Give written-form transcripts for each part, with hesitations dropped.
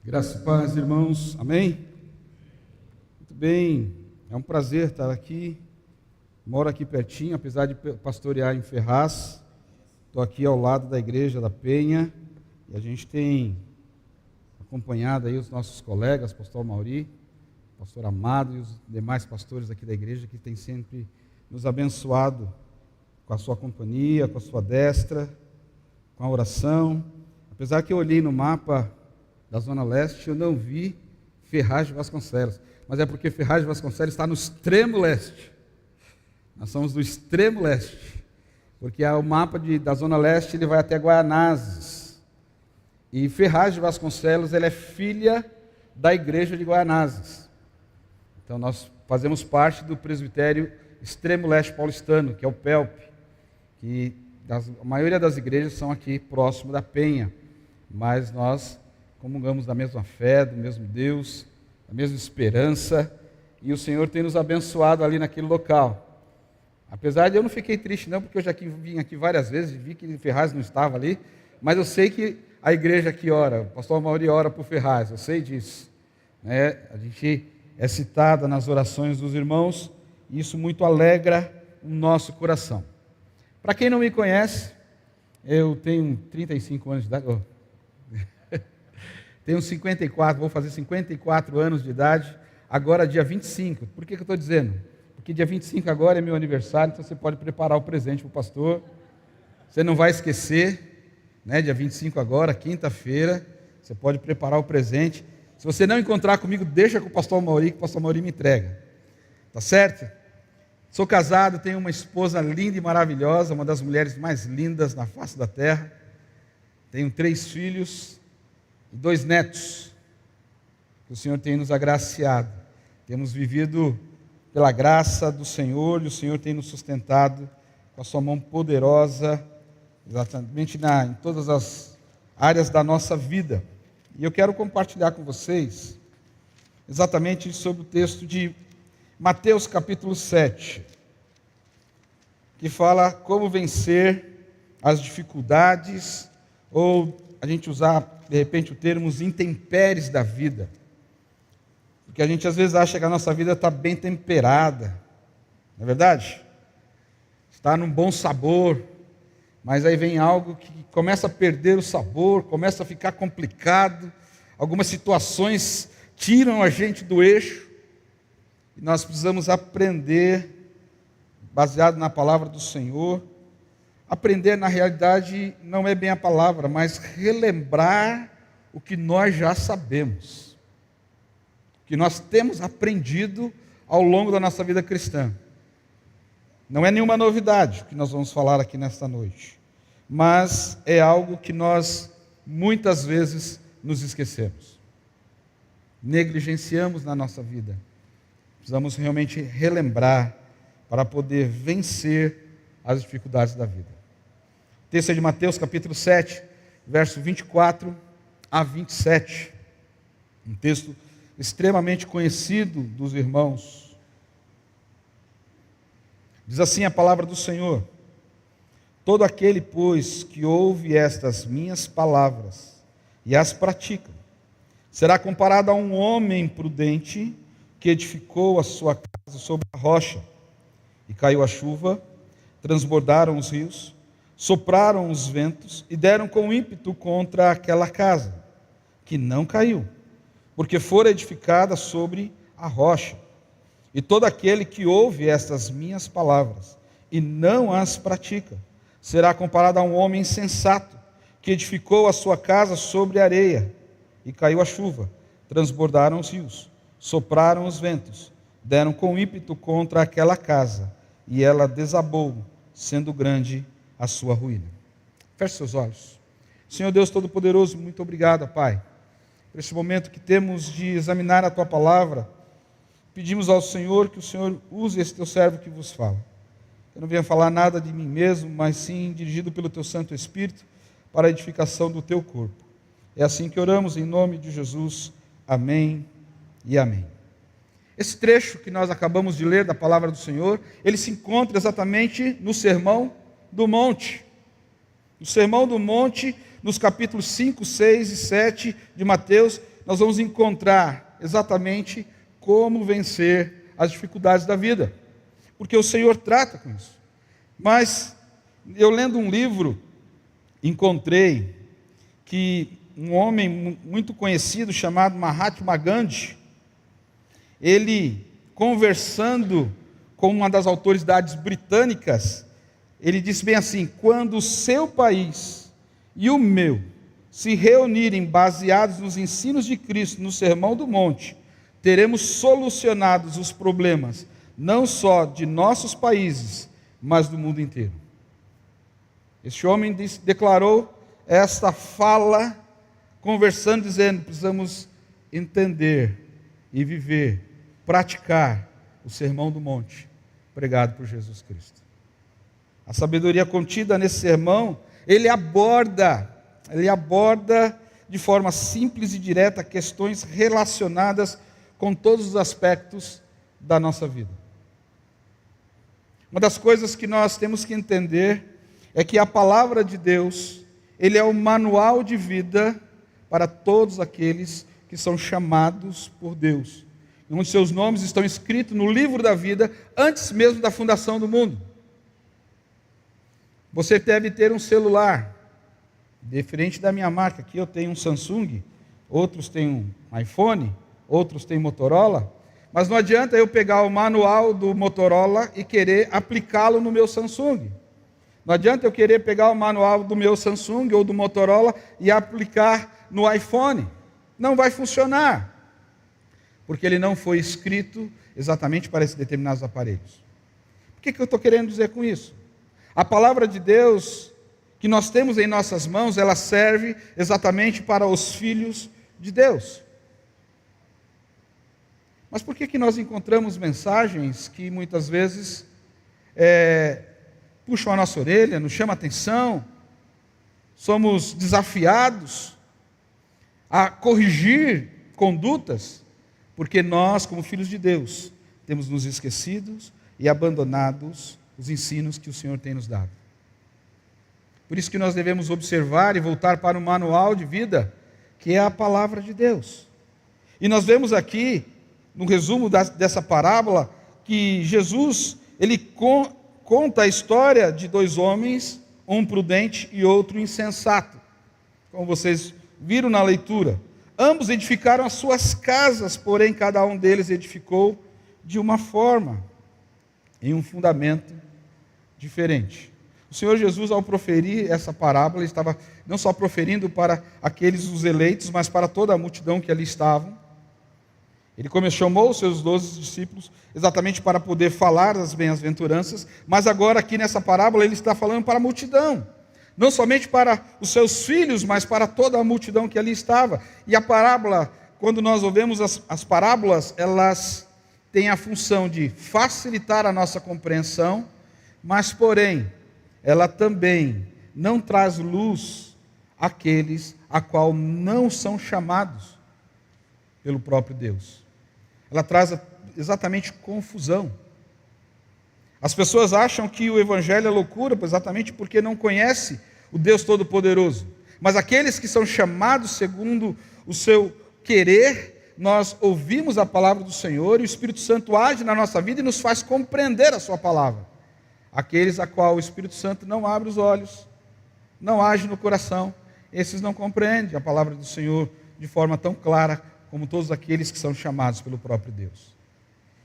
Graças e paz, irmãos. Amém? Muito bem, é um prazer estar aqui. Moro aqui pertinho, apesar de pastorear em Ferraz. Estou aqui ao lado da igreja da Penha e a gente tem acompanhado aí os nossos colegas, pastor Mauri, pastor Amado e os demais pastores aqui da igreja que têm sempre nos abençoado com a sua companhia, com a sua destra, com a oração. Apesar que eu olhei no mapa da Zona Leste, eu não vi Ferraz de Vasconcelos, mas é porque Ferraz de Vasconcelos está no extremo leste. Nós somos do extremo leste, porque o mapa da Zona Leste ele vai até Guaianazes, e Ferraz de Vasconcelos ela é filha da igreja de Guaianazes. Então nós fazemos parte do presbitério extremo leste paulistano, que é o PELP, que a maioria das igrejas são aqui próximo da Penha, mas nós comungamos da mesma fé, do mesmo Deus, da mesma esperança, e o Senhor tem nos abençoado ali naquele local. Apesar de eu não fiquei triste não, porque eu já vim aqui várias vezes, vi que Ferraz não estava ali, mas eu sei que a igreja aqui ora, o pastor Mauri ora por Ferraz, eu sei disso. Né? A gente é citada nas orações dos irmãos, e isso muito alegra o nosso coração. Para quem não me conhece, eu tenho 35 anos de idade, tenho 54, vou fazer 54 anos de idade, agora dia 25. Por que eu estou dizendo? Porque dia 25 agora é meu aniversário, então você pode preparar o presente para o pastor. Você não vai esquecer, né? Dia 25 agora, quinta-feira, você pode preparar o presente. Se você não encontrar comigo, deixa com o pastor Mauri, que o pastor Mauri me entrega. Tá certo? Sou casado, tenho uma esposa linda e maravilhosa, uma das mulheres mais lindas na face da terra. Tenho 3 filhos e 2 netos, que o Senhor tem nos agraciado. Temos vivido pela graça do Senhor, e o Senhor tem nos sustentado com a sua mão poderosa, exatamente em todas as áreas da nossa vida. E eu quero compartilhar com vocês exatamente sobre o texto de Mateus capítulo 7, que fala como vencer as dificuldades, ou a gente usar de repente o termo os intempéries da vida, porque a gente às vezes acha que a nossa vida está bem temperada, não é verdade? Está num bom sabor, mas aí vem algo que começa a perder o sabor, começa a ficar complicado, algumas situações tiram a gente do eixo, e nós precisamos aprender, baseado na palavra do Senhor. Aprender, na realidade, não é bem a palavra, mas relembrar o que nós já sabemos, o que nós temos aprendido ao longo da nossa vida cristã. Não é nenhuma novidade o que nós vamos falar aqui nesta noite, mas é algo que nós muitas vezes nos esquecemos, negligenciamos na nossa vida. Precisamos realmente relembrar para poder vencer as dificuldades da vida. O texto é de Mateus capítulo 7, verso 24 a 27. Um texto extremamente conhecido dos irmãos. Diz assim a palavra do Senhor: todo aquele, pois, que ouve estas minhas palavras e as pratica, será comparado a um homem prudente que edificou a sua casa sobre a rocha, e caiu a chuva, transbordaram os rios, sopraram os ventos e deram com ímpeto contra aquela casa, que não caiu, porque fora edificada sobre a rocha. E todo aquele que ouve estas minhas palavras e não as pratica, será comparado a um homem insensato, que edificou a sua casa sobre a areia, e caiu a chuva, transbordaram os rios, sopraram os ventos, deram com ímpeto contra aquela casa, e ela desabou, sendo grande a sua ruína. Feche seus olhos. Senhor Deus Todo-Poderoso, muito obrigado, Pai, por esse momento que temos de examinar a Tua Palavra. Pedimos ao Senhor que o Senhor use esse Teu servo que vos fala. Eu não venho falar nada de mim mesmo, mas sim dirigido pelo Teu Santo Espírito para a edificação do Teu corpo. É assim que oramos em nome de Jesus. Amém e amém. Esse trecho que nós acabamos de ler da palavra do Senhor, ele se encontra exatamente no Sermão do Monte. No Sermão do Monte, nos capítulos 5, 6 e 7 de Mateus, nós vamos encontrar exatamente como vencer as dificuldades da vida, porque o Senhor trata com isso. Mas eu lendo um livro, encontrei que um homem muito conhecido chamado Mahatma Gandhi, ele conversando com uma das autoridades britânicas, ele disse bem assim: quando o seu país e o meu se reunirem baseados nos ensinos de Cristo no Sermão do Monte, teremos solucionados os problemas, não só de nossos países, mas do mundo inteiro. Este homem declarou esta fala, conversando, dizendo: precisamos entender e viver, praticar o Sermão do Monte, pregado por Jesus Cristo. A sabedoria contida nesse sermão, ele aborda de forma simples e direta questões relacionadas com todos os aspectos da nossa vida. Uma das coisas que nós temos que entender é que a palavra de Deus, ele é o manual de vida para todos aqueles que são chamados por Deus, onde seus nomes estão escritos no livro da vida antes mesmo da fundação do mundo. Você deve ter um celular, diferente da minha marca. Aqui eu tenho um Samsung, outros têm um iPhone, outros têm Motorola, mas não adianta eu pegar o manual do Motorola e querer aplicá-lo no meu Samsung. Não adianta eu querer pegar o manual do meu Samsung ou do Motorola e aplicar no iPhone. Não vai funcionar, porque ele não foi escrito exatamente para esses determinados aparelhos. O que eu estou querendo dizer com isso? A palavra de Deus que nós temos em nossas mãos, ela serve exatamente para os filhos de Deus. Mas por que nós encontramos mensagens que muitas vezes puxam a nossa orelha, nos chamam a atenção, somos desafiados a corrigir condutas, porque nós, como filhos de Deus, temos nos esquecidos e abandonados os ensinos que o Senhor tem nos dado. Por isso que nós devemos observar e voltar para o manual de vida, que é a palavra de Deus. E nós vemos aqui, no resumo dessa parábola, que Jesus, ele conta a história de dois homens, um prudente e outro insensato. Como vocês viram na leitura. Ambos edificaram as suas casas, porém cada um deles edificou de uma forma, em um fundamento diferente. O Senhor Jesus, ao proferir essa parábola, estava não só proferindo para aqueles os eleitos, mas para toda a multidão que ali estavam. Ele chamou os seus 12 discípulos exatamente para poder falar das bem-aventuranças, mas agora aqui nessa parábola ele está falando para a multidão, não somente para os seus filhos, mas para toda a multidão que ali estava. E a parábola, quando nós ouvimos as parábolas, elas têm a função de facilitar a nossa compreensão, mas porém, ela também não traz luz àqueles a qual não são chamados pelo próprio Deus. Ela traz exatamente confusão. As pessoas acham que o Evangelho é loucura, exatamente porque não conhece o Deus Todo-Poderoso. Mas aqueles que são chamados segundo o seu querer, nós ouvimos a palavra do Senhor e o Espírito Santo age na nossa vida e nos faz compreender a sua palavra. Aqueles a qual o Espírito Santo não abre os olhos, não age no coração, esses não compreendem a palavra do Senhor de forma tão clara como todos aqueles que são chamados pelo próprio Deus.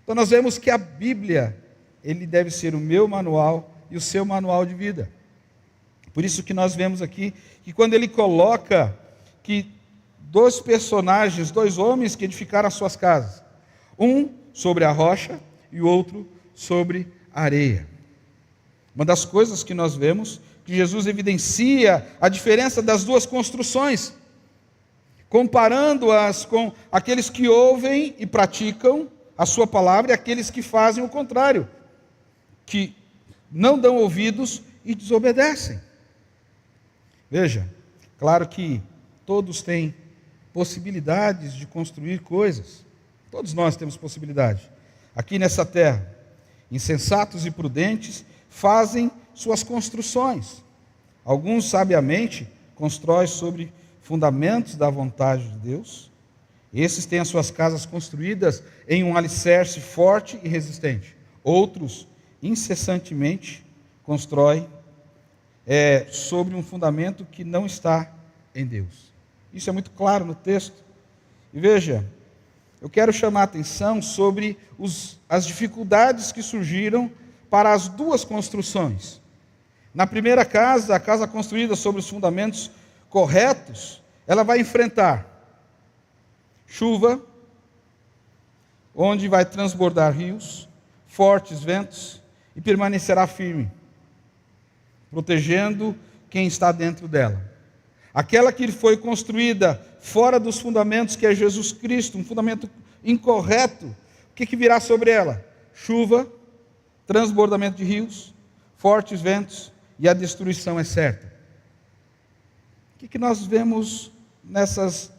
Então nós vemos que a Bíblia, ele deve ser o meu manual e o seu manual de vida. Por isso que nós vemos aqui, que quando ele coloca que dois personagens, dois homens que edificaram as suas casas, um sobre a rocha e o outro sobre a areia. Uma das coisas que nós vemos, que Jesus evidencia a diferença das duas construções, comparando-as com aqueles que ouvem e praticam a sua palavra e aqueles que fazem o contrário, que não dão ouvidos e desobedecem. Veja, claro que todos têm possibilidades de construir coisas, todos nós temos possibilidade. Aqui nessa terra, insensatos e prudentes fazem suas construções. Alguns sabiamente constroem sobre fundamentos da vontade de Deus, Esses têm as suas casas construídas em um alicerce forte e resistente. Outros, incessantemente, constroem sobre um fundamento que não está em Deus. Isso é muito claro no texto. E veja, eu quero chamar a atenção sobre as dificuldades que surgiram para as duas construções. Na primeira casa, a casa construída sobre os fundamentos corretos, ela vai enfrentar chuva, onde vai transbordar rios, fortes ventos, e permanecerá firme, protegendo quem está dentro dela. Aquela que foi construída fora dos fundamentos, que é Jesus Cristo, um fundamento incorreto, o que virá sobre ela? Chuva, transbordamento de rios, fortes ventos, e a destruição é certa. O que nós vemos nessas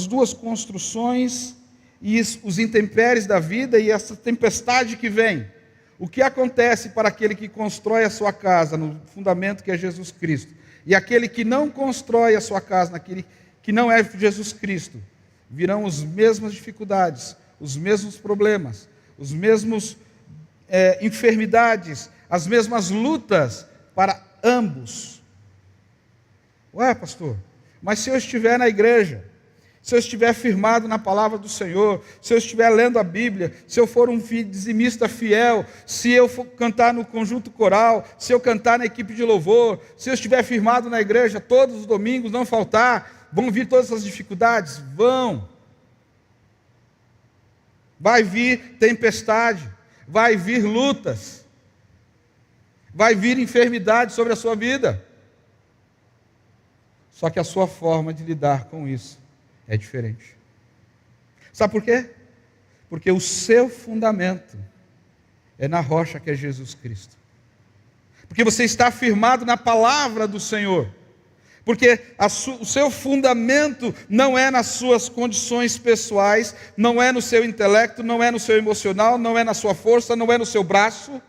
duas construções e os intempéries da vida e essa tempestade que vem? O que acontece para aquele que constrói a sua casa no fundamento que é Jesus Cristo e aquele que não constrói a sua casa naquele que não é Jesus Cristo? Virão as mesmas dificuldades, os mesmos problemas, os mesmos enfermidades, as mesmas lutas para ambos. Ué, pastor, mas se eu estiver na igreja, se eu estiver firmado na palavra do Senhor, se eu estiver lendo a Bíblia, se eu for um dizimista fiel, se eu for cantar no conjunto coral, se eu cantar na equipe de louvor, se eu estiver firmado na igreja todos os domingos, não faltar, vão vir todas essas dificuldades? Vão. Vai vir tempestade, vai vir lutas, vai vir enfermidade sobre a sua vida. Só que a sua forma de lidar com isso é diferente. Sabe por quê? Porque o seu fundamento é na rocha que é Jesus Cristo. Porque você está firmado na palavra do Senhor. Porque o seu fundamento não é nas suas condições pessoais, não é no seu intelecto, não é no seu emocional, não é na sua força, não é no seu braço,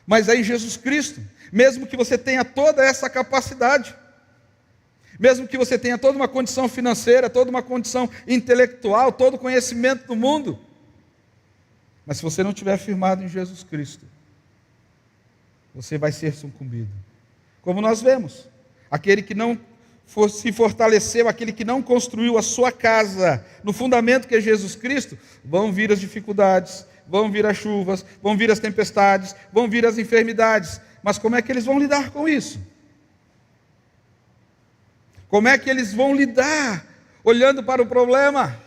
mas é em Jesus Cristo. Mesmo que você tenha toda essa capacidade, mesmo que você tenha toda uma condição financeira, toda uma condição intelectual, todo o conhecimento do mundo, mas se você não estiver firmado em Jesus Cristo, você vai ser sucumbido. Como nós vemos, aquele que não se fortaleceu, aquele que não construiu a sua casa no fundamento que é Jesus Cristo, vão vir as dificuldades, vão vir as chuvas, vão vir as tempestades, vão vir as enfermidades. Mas como é que eles vão lidar com isso? Como é que eles vão lidar olhando para o problema?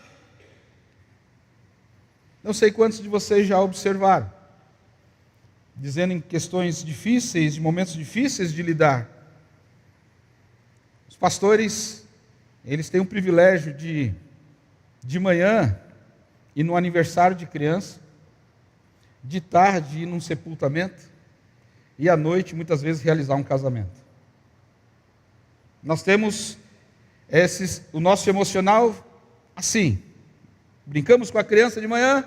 Não sei quantos de vocês já observaram, dizendo em questões difíceis, de momentos difíceis de lidar. Os pastores, eles têm o privilégio de manhã ir no aniversário de criança, de tarde ir num sepultamento e à noite muitas vezes realizar um casamento. Nós temos o nosso emocional assim, brincamos com a criança de manhã,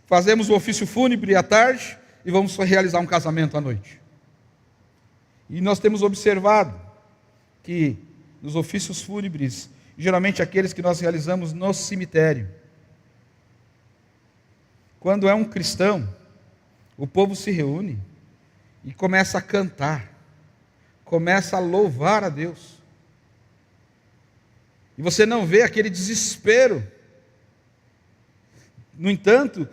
fazemos o ofício fúnebre à tarde e vamos realizar um casamento à noite. E nós temos observado que nos ofícios fúnebres, geralmente aqueles que nós realizamos no cemitério, quando é um cristão, o povo se reúne e começa a cantar, começa a louvar a Deus. E você não vê aquele desespero. No entanto,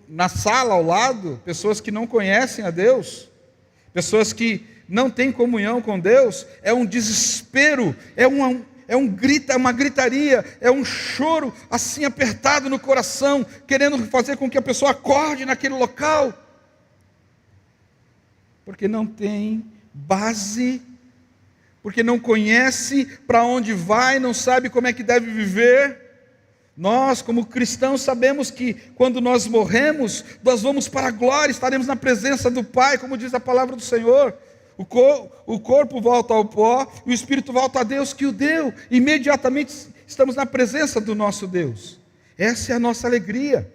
na sala ao lado, pessoas que não conhecem a Deus, pessoas que não têm comunhão com Deus, é um desespero, é uma gritaria, é um choro assim apertado no coração, querendo fazer com que a pessoa acorde naquele local, porque não tem base, porque não conhece para onde vai, não sabe como é que deve viver. Nós, como cristãos, sabemos que quando nós morremos, nós vamos para a glória, estaremos na presença do Pai, como diz a palavra do Senhor. O corpo volta ao pó, e o espírito volta a Deus que o deu. Imediatamente estamos na presença do nosso Deus. Essa é a nossa alegria.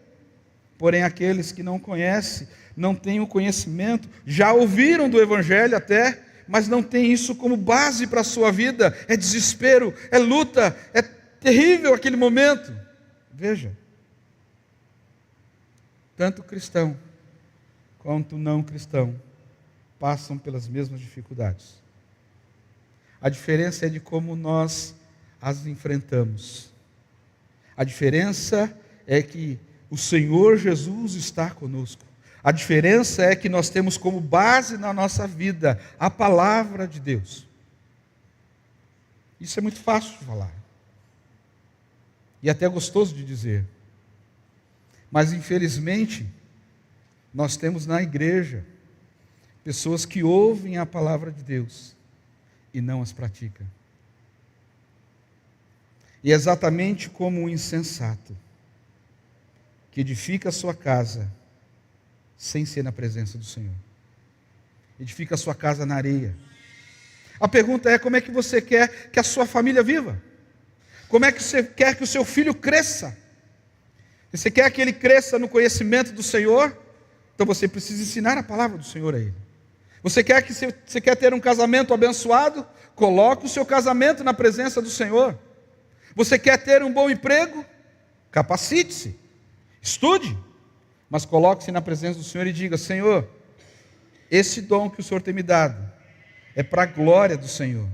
Porém, aqueles que não conhecem, não têm o conhecimento, já ouviram do Evangelho até, mas não têm isso como base para a sua vida. É desespero, é luta, é terrível aquele momento. Veja, tanto cristão quanto não cristão passam pelas mesmas dificuldades. A diferença é de como nós as enfrentamos. A diferença é que o Senhor Jesus está conosco. A diferença é que nós temos como base na nossa vida a palavra de Deus. Isso é muito fácil de falar. E até gostoso de dizer. Mas infelizmente, nós temos na igreja pessoas que ouvem a palavra de Deus e não as praticam. E é exatamente como um insensato que edifica a sua casa sem ser na presença do Senhor. Edifica a sua casa na areia. A pergunta é: como é que você quer que a sua família viva? Como é que você quer que o seu filho cresça? Você quer que ele cresça no conhecimento do Senhor? Então você precisa ensinar a palavra do Senhor a ele. Você quer ter um casamento abençoado? Coloque o seu casamento na presença do Senhor. Você quer ter um bom emprego? Capacite-se, estude, mas coloque-se na presença do Senhor e diga: Senhor, esse dom que o Senhor tem me dado é para a glória do Senhor.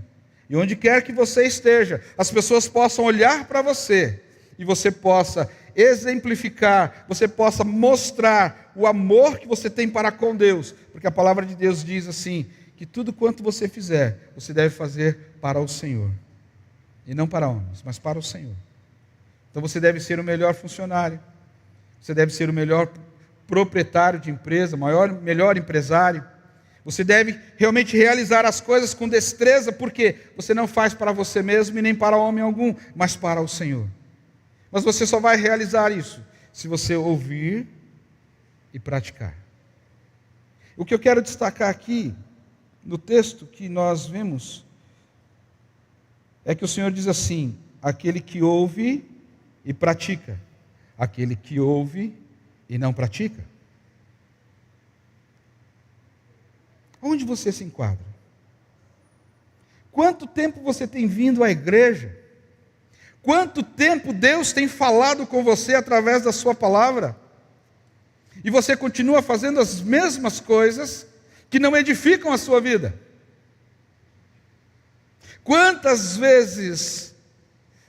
E onde quer que você esteja, as pessoas possam olhar para você e você possa exemplificar, você possa mostrar o amor que você tem para com Deus, porque a palavra de Deus diz assim, que tudo quanto você fizer, você deve fazer para o Senhor, e não para homens, mas para o Senhor. Então você deve ser o melhor funcionário, você deve ser o melhor proprietário de empresa, melhor empresário. Você deve realmente realizar as coisas com destreza, porque você não faz para você mesmo e nem para homem algum, mas para o Senhor. Mas você só vai realizar isso se você ouvir e praticar. O que eu quero destacar aqui, no texto que nós vemos, é que o Senhor diz assim: aquele que ouve e pratica, aquele que ouve e não pratica. Onde você se enquadra? Quanto tempo você tem vindo à igreja? Quanto tempo Deus tem falado com você através da sua palavra? E você continua fazendo as mesmas coisas que não edificam a sua vida? Quantas vezes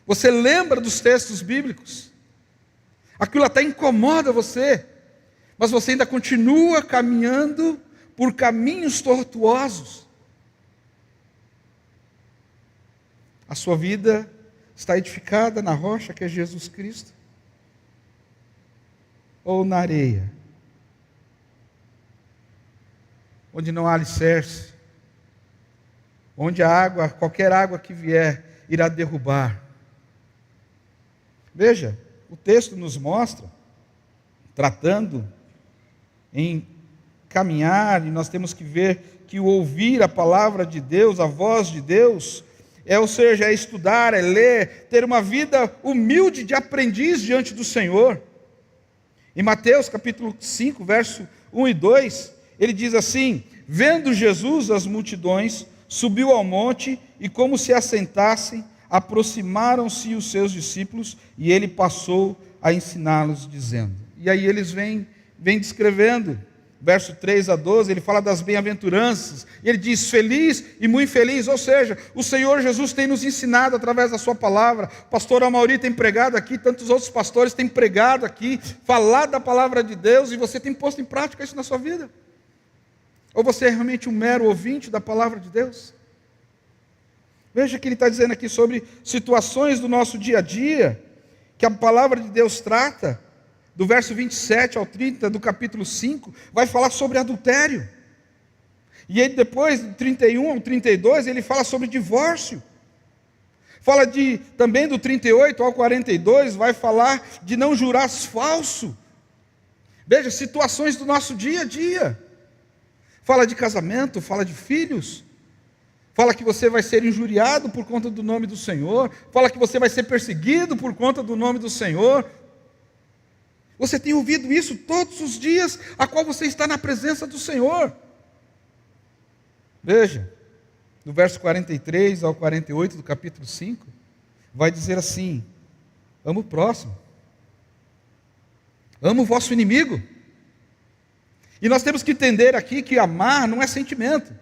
você lembra dos textos bíblicos? Aquilo até incomoda você, mas você ainda continua caminhando por caminhos tortuosos. A sua vida está edificada na rocha que é Jesus Cristo? Ou na areia? Onde não há alicerce, onde a água, qualquer água que vier, irá derrubar. Veja, o texto nos mostra, tratando em caminhar, e nós temos que ver que o ouvir a palavra de Deus, a voz de Deus, ou seja, é estudar, é ler, ter uma vida humilde de aprendiz diante do Senhor. Em Mateus capítulo 5, verso 1 e 2, ele diz assim: vendo Jesus as multidões, subiu ao monte, e como se assentassem, aproximaram-se os seus discípulos, e ele passou a ensiná-los, dizendo. E aí eles vêm descrevendo, verso 3 a 12, ele fala das bem-aventuranças, e ele diz: feliz e muito feliz, ou seja, o Senhor Jesus tem nos ensinado através da sua palavra. O pastor Amauri tem pregado aqui, tantos outros pastores têm pregado aqui, falado da palavra de Deus, e você tem posto em prática isso na sua vida? Ou você é realmente um mero ouvinte da palavra de Deus? Veja que ele está dizendo aqui sobre situações do nosso dia a dia, que a palavra de Deus trata. Do verso 27 ao 30 do capítulo 5, vai falar sobre adultério. E aí depois, do 31 ao 32, ele fala sobre divórcio. Fala também do 38 ao 42, vai falar de não jurar falso. Veja, situações do nosso dia a dia. Fala de casamento, fala de filhos. Fala que você vai ser injuriado por conta do nome do Senhor. Fala que você vai ser perseguido por conta do nome do Senhor. Você tem ouvido isso todos os dias, a qual você está na presença do Senhor. Veja, do verso 43 ao 48 do capítulo 5, vai dizer assim: ama o próximo, ama o vosso inimigo. E nós temos que entender aqui que amar não é sentimento.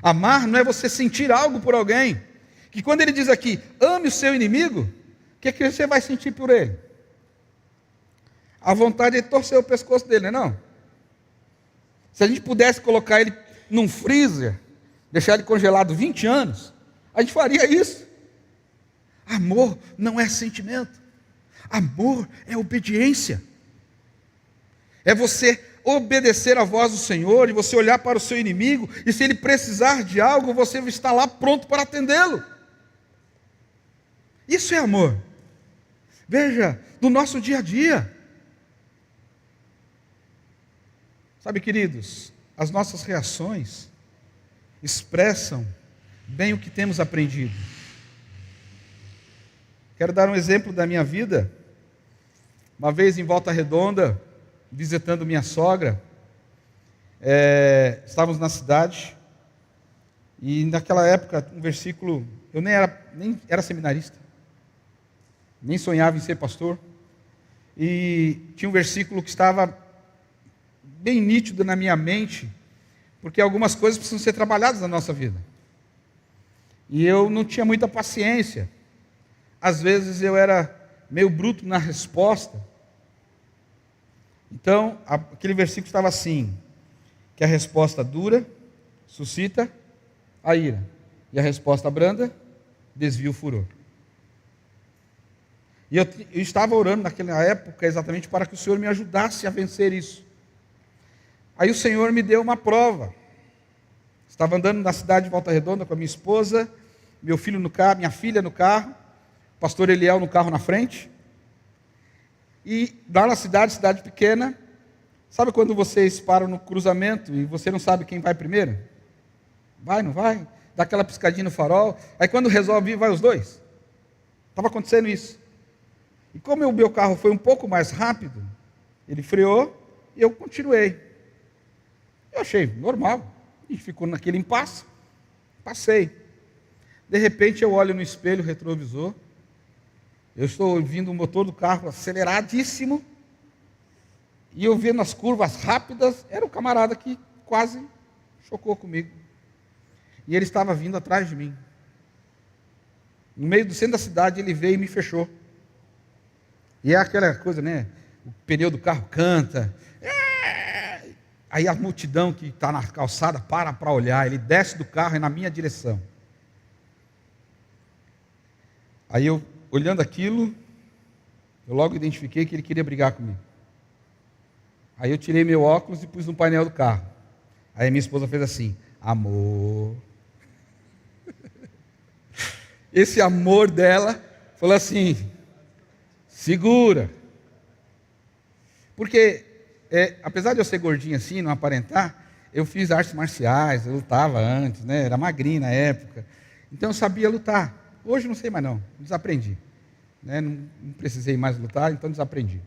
Amar não é você sentir algo por alguém. Que quando ele diz aqui, ame o seu inimigo, o que é que você vai sentir por ele? A vontade de torcer o pescoço dele, não é não? Se a gente pudesse colocar ele num freezer, deixar ele congelado 20 anos, a gente faria isso. Amor não é sentimento. Amor é obediência. É você obedecer à voz do Senhor, e você olhar para o seu inimigo, e se ele precisar de algo, você está lá pronto para atendê-lo. Isso é amor. Veja, no nosso dia a dia. Sabe, queridos, as nossas reações expressam bem o que temos aprendido. Quero dar um exemplo da minha vida. Uma vez em Volta Redonda, visitando minha sogra, estávamos na cidade, e naquela época, um versículo, eu nem era seminarista, nem sonhava em ser pastor, e tinha um versículo que estava bem nítido na minha mente, porque algumas coisas precisam ser trabalhadas na nossa vida, e eu não tinha muita paciência, às vezes eu era meio bruto na resposta. Então, aquele versículo estava assim, que a resposta dura suscita a ira, e a resposta branda desvia o furor. E eu estava orando naquela época exatamente para que o Senhor me ajudasse a vencer isso. Aí o Senhor me deu uma prova. Estava andando na cidade de Volta Redonda com a minha esposa, meu filho no carro, minha filha no carro, o pastor Eliel no carro na frente. E lá na cidade pequena, sabe quando vocês param no cruzamento e você não sabe quem vai primeiro? Vai, não vai? Dá aquela piscadinha no farol, aí quando resolve ir, vai os dois. Estava acontecendo isso. E como o meu carro foi um pouco mais rápido, ele freou e eu continuei. Eu achei normal, e ficou naquele impasse, passei. De repente eu olho no espelho retrovisor, eu estou ouvindo o motor do carro aceleradíssimo, e eu vendo as curvas rápidas, era o camarada que quase chocou comigo. E ele estava vindo atrás de mim. No meio do centro da cidade, ele veio e me fechou. E é aquela coisa, né? O pneu do carro canta. Aí a multidão que está na calçada para olhar. Ele desce do carro e na minha direção. Aí eu, olhando aquilo, eu logo identifiquei que ele queria brigar comigo. Aí eu tirei meu óculos e pus no painel do carro. Aí minha esposa fez assim, amor. Esse amor dela falou assim, segura. Porque, apesar de eu ser gordinho assim, não aparentar, eu fiz artes marciais, eu lutava antes, né? Era magrinho na época. Então eu sabia lutar. Hoje não sei mais não, desaprendi. Né? Não precisei mais lutar, então desaprendi.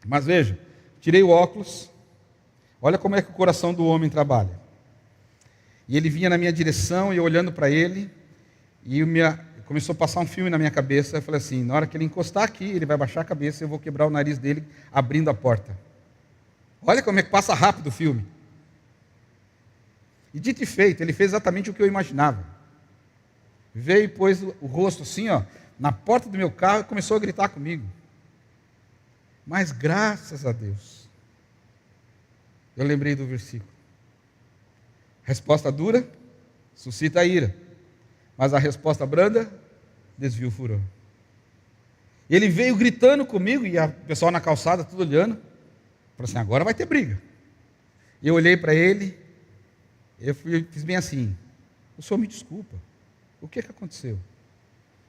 Mas veja, tirei o óculos, olha como é que o coração do homem trabalha. E ele vinha na minha direção, e eu olhando para ele, e começou a passar um filme na minha cabeça. Eu falei assim, na hora que ele encostar aqui, ele vai baixar a cabeça, eu vou quebrar o nariz dele, abrindo a porta. Olha como é que passa rápido o filme. E dito e feito, ele fez exatamente o que eu imaginava. Veio e pôs o rosto assim, ó, na porta do meu carro, e começou a gritar comigo. Mas graças a Deus, eu lembrei do versículo. Resposta dura suscita a ira, mas a resposta branda desvia o furor. Ele veio gritando comigo, e o pessoal na calçada, tudo olhando. Falou assim, agora vai ter briga. Eu olhei para ele, fiz bem assim, o senhor me desculpa, o que aconteceu?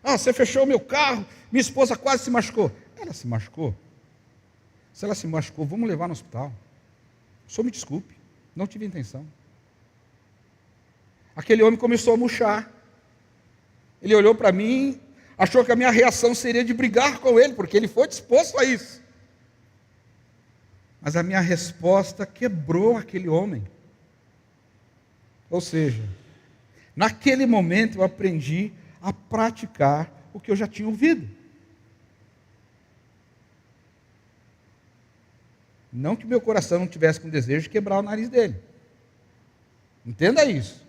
Você fechou o meu carro, minha esposa quase se machucou. Ela se machucou? Se ela se machucou, vamos levar no hospital. O senhor me desculpe, não tive intenção. Aquele homem começou a murchar. Ele olhou para mim, achou que a minha reação seria de brigar com ele, porque ele foi disposto a isso. Mas a minha resposta quebrou aquele homem. Ou seja, naquele momento eu aprendi a praticar o que eu já tinha ouvido. Não que meu coração não tivesse com desejo de quebrar o nariz dele. Entenda isso.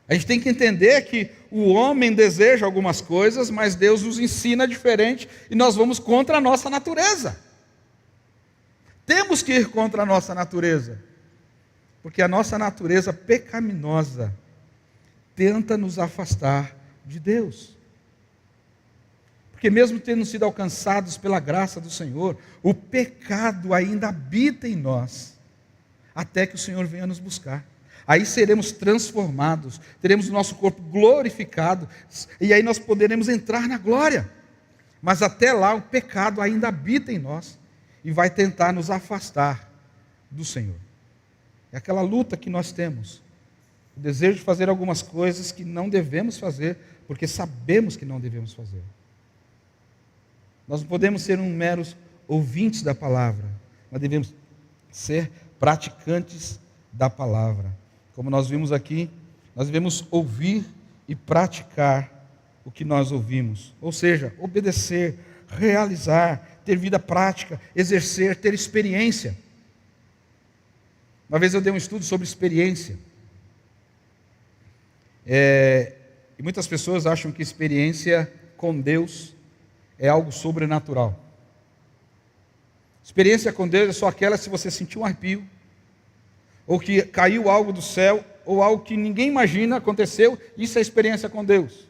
A gente tem que entender que o homem deseja algumas coisas, mas Deus nos ensina diferente e nós vamos contra a nossa natureza. Temos que ir contra a nossa natureza, porque a nossa natureza pecaminosa tenta nos afastar de Deus. Porque mesmo tendo sido alcançados pela graça do Senhor, o pecado ainda habita em nós, até que o Senhor venha nos buscar. Aí seremos transformados, teremos o nosso corpo glorificado, e aí nós poderemos entrar na glória. Mas até lá o pecado ainda habita em nós, e vai tentar nos afastar do Senhor. É aquela luta que nós temos, o desejo de fazer algumas coisas que não devemos fazer, porque sabemos que não devemos fazer. Nós não podemos ser meros ouvintes da palavra, mas devemos ser praticantes da palavra. Como nós vimos aqui, nós devemos ouvir e praticar o que nós ouvimos. Ou seja, obedecer, realizar, ter vida prática, exercer, ter experiência. Uma vez eu dei um estudo sobre experiência. E muitas pessoas acham que experiência com Deus é algo sobrenatural. Experiência com Deus é só aquela se você sentiu um arrepio, ou que caiu algo do céu, ou algo que ninguém imagina aconteceu, isso é experiência com Deus.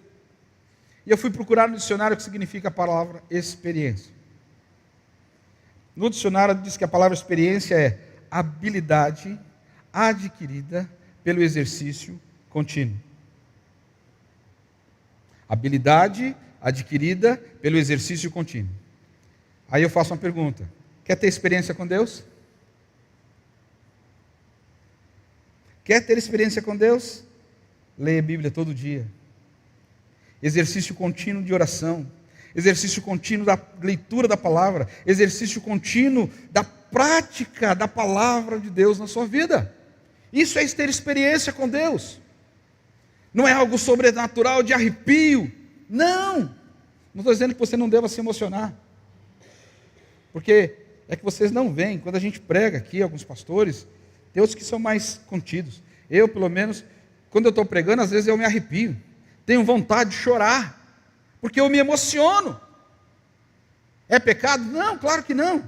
E eu fui procurar no dicionário o que significa a palavra experiência. No dicionário diz que a palavra experiência é habilidade adquirida pelo exercício contínuo. Habilidade adquirida pelo exercício contínuo. Aí eu faço uma pergunta: quer ter experiência com Deus? Quer ter experiência com Deus? Leia a Bíblia todo dia. Exercício contínuo de oração, exercício contínuo da leitura da palavra, exercício contínuo da prática da palavra de Deus na sua vida. Isso é ter experiência com Deus. Não é algo sobrenatural de arrepio. Não estou dizendo que você não deva se emocionar, porque é que vocês não veem, quando a gente prega aqui, alguns pastores, tem outros que são mais contidos. Eu, pelo menos, quando eu estou pregando, às vezes eu me arrepio, tenho vontade de chorar, porque eu me emociono. É pecado? Não, claro que não.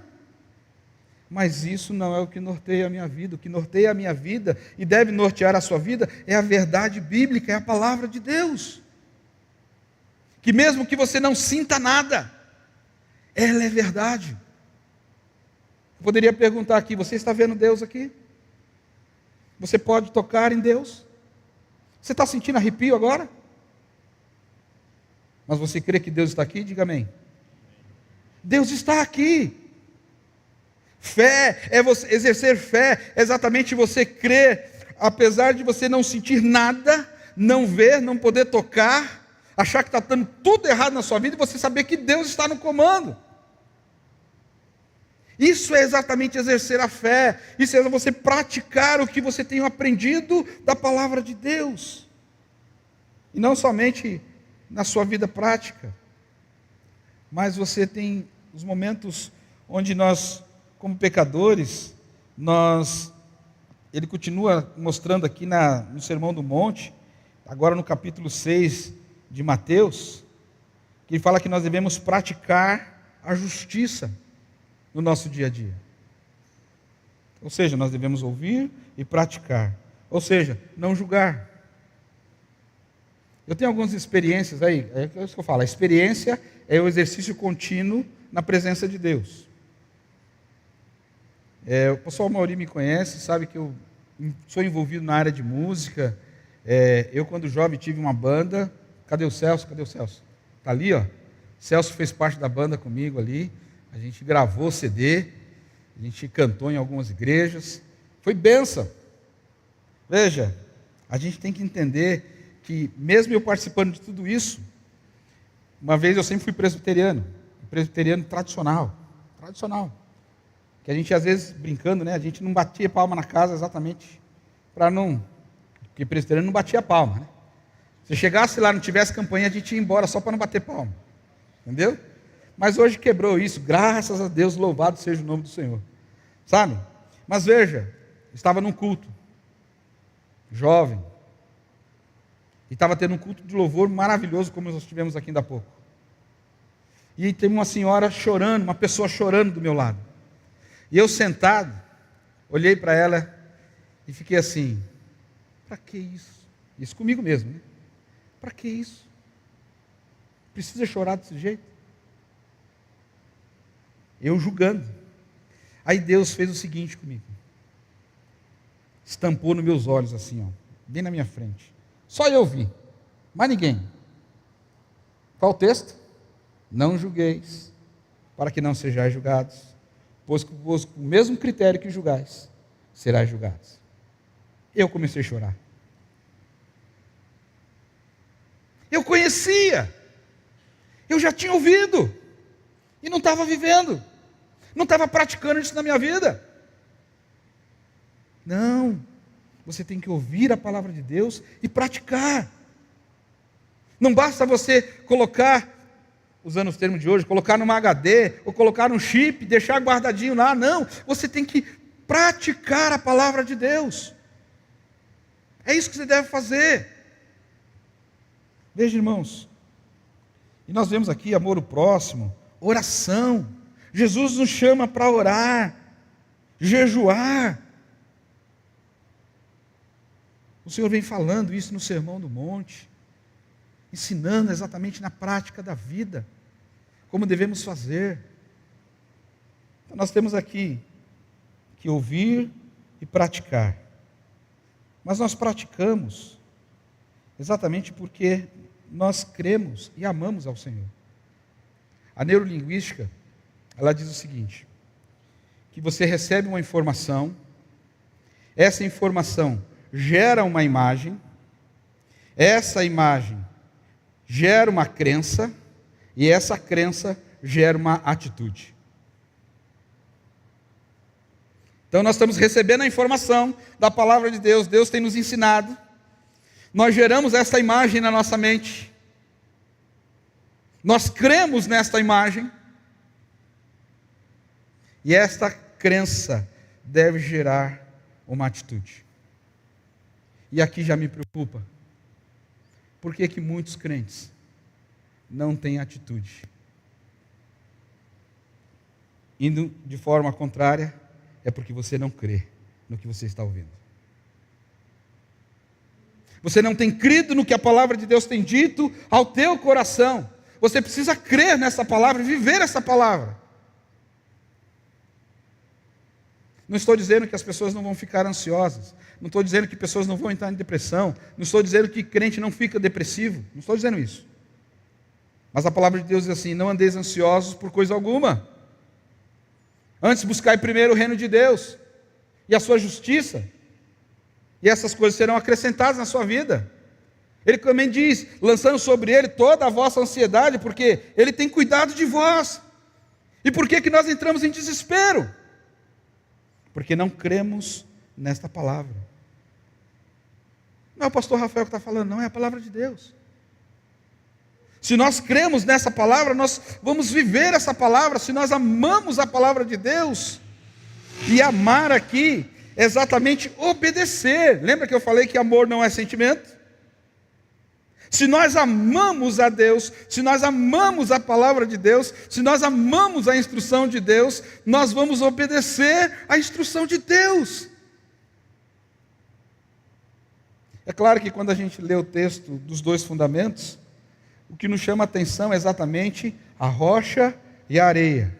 Mas isso não é o que norteia a minha vida. O que norteia a minha vida e deve nortear a sua vida é a verdade bíblica, é a palavra de Deus. Que mesmo que você não sinta nada, ela é verdade. Eu poderia perguntar aqui: você está vendo Deus aqui? Você pode tocar em Deus? Você está sentindo arrepio agora? Mas você crê que Deus está aqui? Diga amém. Deus está aqui. Fé é você exercer fé, é exatamente você crer, apesar de você não sentir nada, não ver, não poder tocar, achar que está dando tudo errado na sua vida, e você saber que Deus está no comando. Isso é exatamente exercer a fé, isso é você praticar o que você tem aprendido da palavra de Deus, e não somente na sua vida prática, mas você tem os momentos onde nós, como pecadores, ele continua mostrando aqui no Sermão do Monte, agora no capítulo 6 de Mateus, que ele fala que nós devemos praticar a justiça no nosso dia a dia. Ou seja, nós devemos ouvir e praticar. Ou seja, não julgar. Eu tenho algumas experiências aí, é isso que eu falo, a experiência é o exercício contínuo na presença de Deus. O pastor Mauri me conhece, sabe que eu sou envolvido na área de música. Eu, quando jovem, tive uma banda. Cadê o Celso? Está ali, ó. Celso fez parte da banda comigo ali. A gente gravou CD, a gente cantou em algumas igrejas. Foi bênção. Veja, a gente tem que entender que, mesmo eu participando de tudo isso, uma vez eu sempre fui presbiteriano tradicional. Que a gente, às vezes, brincando, né? A gente não batia palma na casa exatamente para não... Porque presbiteriano não batia palma, né? Se chegasse lá e não tivesse campanha, a gente ia embora só para não bater palma. Entendeu? Mas hoje quebrou isso, graças a Deus, louvado seja o nome do Senhor. Sabe? Mas veja, estava num culto, jovem, e estava tendo um culto de louvor maravilhoso, como nós tivemos aqui ainda há pouco. E tem uma senhora chorando, uma pessoa chorando do meu lado. E eu sentado, olhei para ela e fiquei assim, para que isso? Isso comigo mesmo, né? Para que isso? Precisa chorar desse jeito? Eu julgando. Aí Deus fez o seguinte comigo. Estampou nos meus olhos assim, ó, bem na minha frente. Só eu vi, mais ninguém. Qual o texto? Não julgueis, para que não sejais julgados, pois com o mesmo critério que julgais, serás julgados. Eu comecei a chorar. Eu conhecia, eu já tinha ouvido, e não estava vivendo, não estava praticando isso na minha vida. Não, você tem que ouvir a palavra de Deus e praticar. Não basta você colocar, usando os termos de hoje, colocar numa HD, ou colocar num chip, deixar guardadinho lá, não, você tem que praticar a palavra de Deus. É isso que você deve fazer. Veja, irmãos, e nós vemos aqui amor ao próximo, oração. Jesus nos chama para orar, jejuar. O Senhor vem falando isso no Sermão do Monte, ensinando exatamente na prática da vida, como devemos fazer. Então, nós temos aqui que ouvir e praticar. Mas nós praticamos exatamente porque nós cremos e amamos ao Senhor. A neurolinguística, ela diz o seguinte, que você recebe uma informação, essa informação gera uma imagem, essa imagem gera uma crença, e essa crença gera uma atitude. Então nós estamos recebendo a informação da palavra de Deus, Deus tem nos ensinado, nós geramos essa imagem na nossa mente, nós cremos nesta imagem, e esta crença deve gerar uma atitude. E aqui já me preocupa, por que que muitos crentes não têm atitude? Indo de forma contrária, é porque você não crê no que você está ouvindo. Você não tem crido no que a palavra de Deus tem dito ao teu coração. Você precisa crer nessa palavra, viver essa palavra. Não estou dizendo que as pessoas não vão ficar ansiosas. Não estou dizendo que pessoas não vão entrar em depressão. Não estou dizendo que crente não fica depressivo. Não estou dizendo isso. Mas a palavra de Deus diz assim, não andeis ansiosos por coisa alguma. Antes buscai primeiro o reino de Deus e a sua justiça. E essas coisas serão acrescentadas na sua vida. Ele também diz, lançando sobre ele toda a vossa ansiedade, porque ele tem cuidado de vós. E por que que nós entramos em desespero? Porque não cremos nesta palavra. Não é o pastor Rafael que está falando, não, é a palavra de Deus. Se nós cremos nessa palavra, nós vamos viver essa palavra. Se nós amamos a palavra de Deus, e amar aqui é exatamente obedecer. Lembra que eu falei que amor não é sentimento? Se nós amamos a Deus, se nós amamos a palavra de Deus, se nós amamos a instrução de Deus, nós vamos obedecer a instrução de Deus. É claro que quando a gente lê o texto dos dois fundamentos, o que nos chama a atenção é exatamente a rocha e a areia.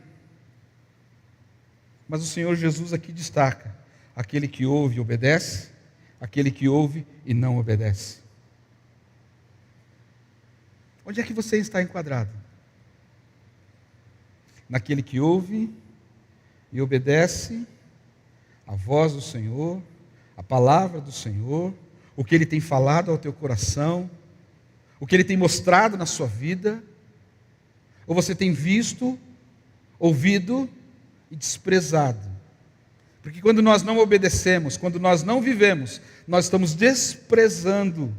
Mas o Senhor Jesus aqui destaca aquele que ouve e obedece, aquele que ouve e não obedece. Onde é que você está enquadrado? Naquele que ouve e obedece a voz do Senhor, a palavra do Senhor, o que Ele tem falado ao teu coração, o que Ele tem mostrado na sua vida, ou você tem visto, ouvido e desprezado? Porque quando nós não obedecemos, quando nós não vivemos, nós estamos desprezando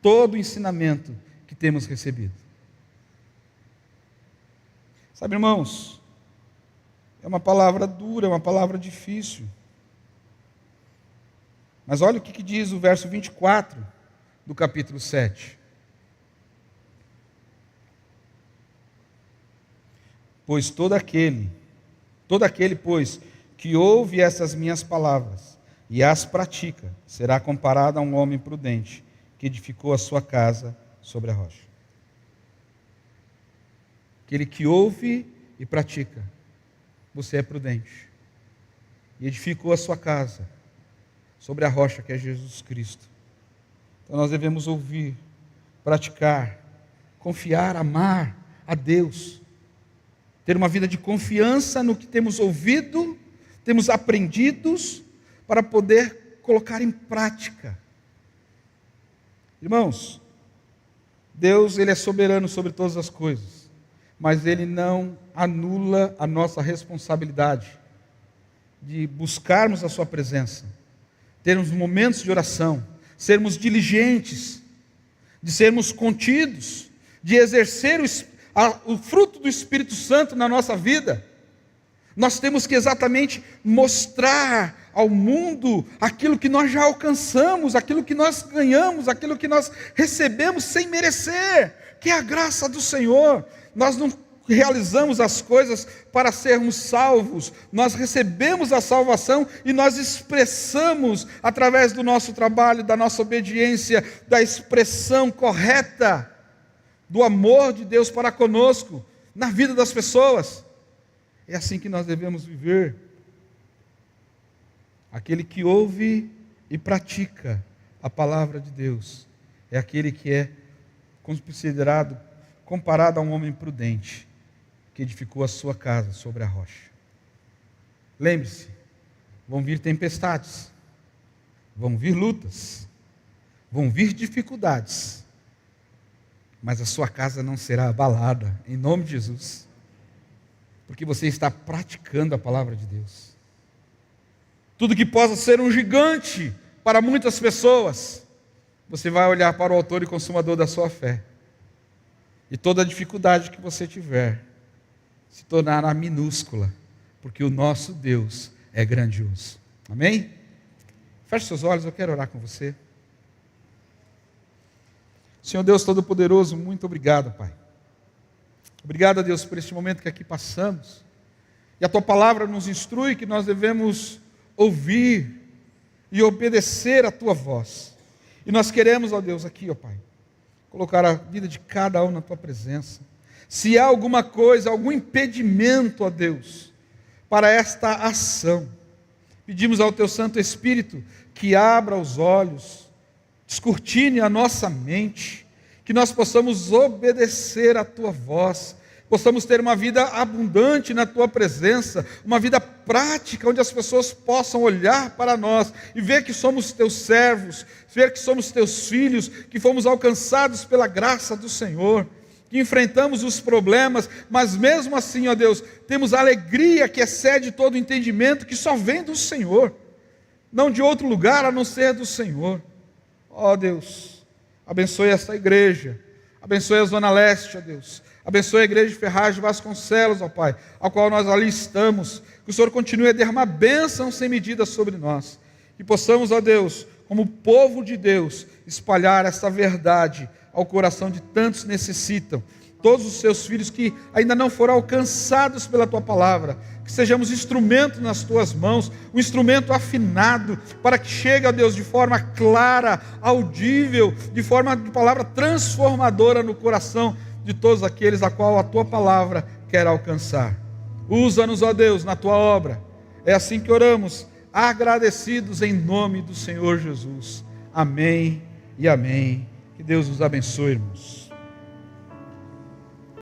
todo o ensinamento que temos recebido. Sabe, irmãos, é uma palavra dura, é uma palavra difícil. Mas olha o que diz o verso 24 do capítulo 7. Pois todo aquele, pois, que ouve essas minhas palavras e as pratica, será comparado a um homem prudente, que edificou a sua casa sobre a rocha. Aquele que ouve e pratica, você é prudente, e edificou a sua casa sobre a rocha que é Jesus Cristo. Então nós devemos ouvir, praticar, confiar, amar a Deus, ter uma vida de confiança no que temos ouvido, temos aprendidos, para poder colocar em prática. Irmãos, Deus, Ele é soberano sobre todas as coisas, mas Ele não anula a nossa responsabilidade de buscarmos a Sua presença, termos momentos de oração, sermos diligentes, de sermos contidos, de exercer o fruto do Espírito Santo na nossa vida. Nós temos que exatamente mostrar ao mundo aquilo que nós já alcançamos, aquilo que nós ganhamos, aquilo que nós recebemos sem merecer, que é a graça do Senhor. Nós não realizamos as coisas para sermos salvos, nós recebemos a salvação e nós expressamos através do nosso trabalho, da nossa obediência, da expressão correta do amor de Deus para conosco, na vida das pessoas. É assim que nós devemos viver. Aquele que ouve e pratica a palavra de Deus é aquele que é considerado, comparado a um homem prudente, que edificou a sua casa sobre a rocha. Lembre-se, vão vir tempestades, vão vir lutas, vão vir dificuldades, mas a sua casa não será abalada, em nome de Jesus, porque você está praticando a palavra de Deus. Tudo que possa ser um gigante para muitas pessoas, você vai olhar para o autor e consumador da sua fé, e toda a dificuldade que você tiver se tornará minúscula, porque o nosso Deus é grandioso. Amém? Feche seus olhos, eu quero orar com você. Senhor Deus Todo-Poderoso, muito obrigado, Pai. Obrigado, Deus, por este momento que aqui passamos. E a Tua palavra nos instrui que nós devemos ouvir e obedecer a Tua voz. E nós queremos, ó Deus, aqui, ó Pai, colocar a vida de cada um na Tua presença. Se há alguma coisa, algum impedimento, ó Deus, para esta ação, pedimos ao Teu Santo Espírito que abra os olhos, descortine a nossa mente, que nós possamos obedecer a Tua voz, possamos ter uma vida abundante na Tua presença, uma vida prática, onde as pessoas possam olhar para nós e ver que somos Teus servos, ver que somos Teus filhos, que fomos alcançados pela graça do Senhor, que enfrentamos os problemas, mas mesmo assim, ó Deus, temos alegria que excede todo entendimento, que só vem do Senhor, não de outro lugar a não ser do Senhor. Ó Deus, abençoe esta igreja, abençoe a Zona Leste, ó Deus, abençoe a igreja de Ferraz de Vasconcelos, ó Pai, ao qual nós ali estamos, que o Senhor continue a derramar bênção sem medida sobre nós, que possamos, ó Deus, como povo de Deus, espalhar essa verdade ao coração de tantos que necessitam, todos os Seus filhos que ainda não foram alcançados pela Tua palavra, que sejamos instrumento nas Tuas mãos, um instrumento afinado, para que chegue, ó Deus, de forma clara, audível, de forma de palavra transformadora no coração de todos aqueles a qual a Tua palavra quer alcançar. Usa-nos, ó Deus, na Tua obra. É assim que oramos, agradecidos em nome do Senhor Jesus. Amém e amém. Que Deus nos abençoe, irmãos.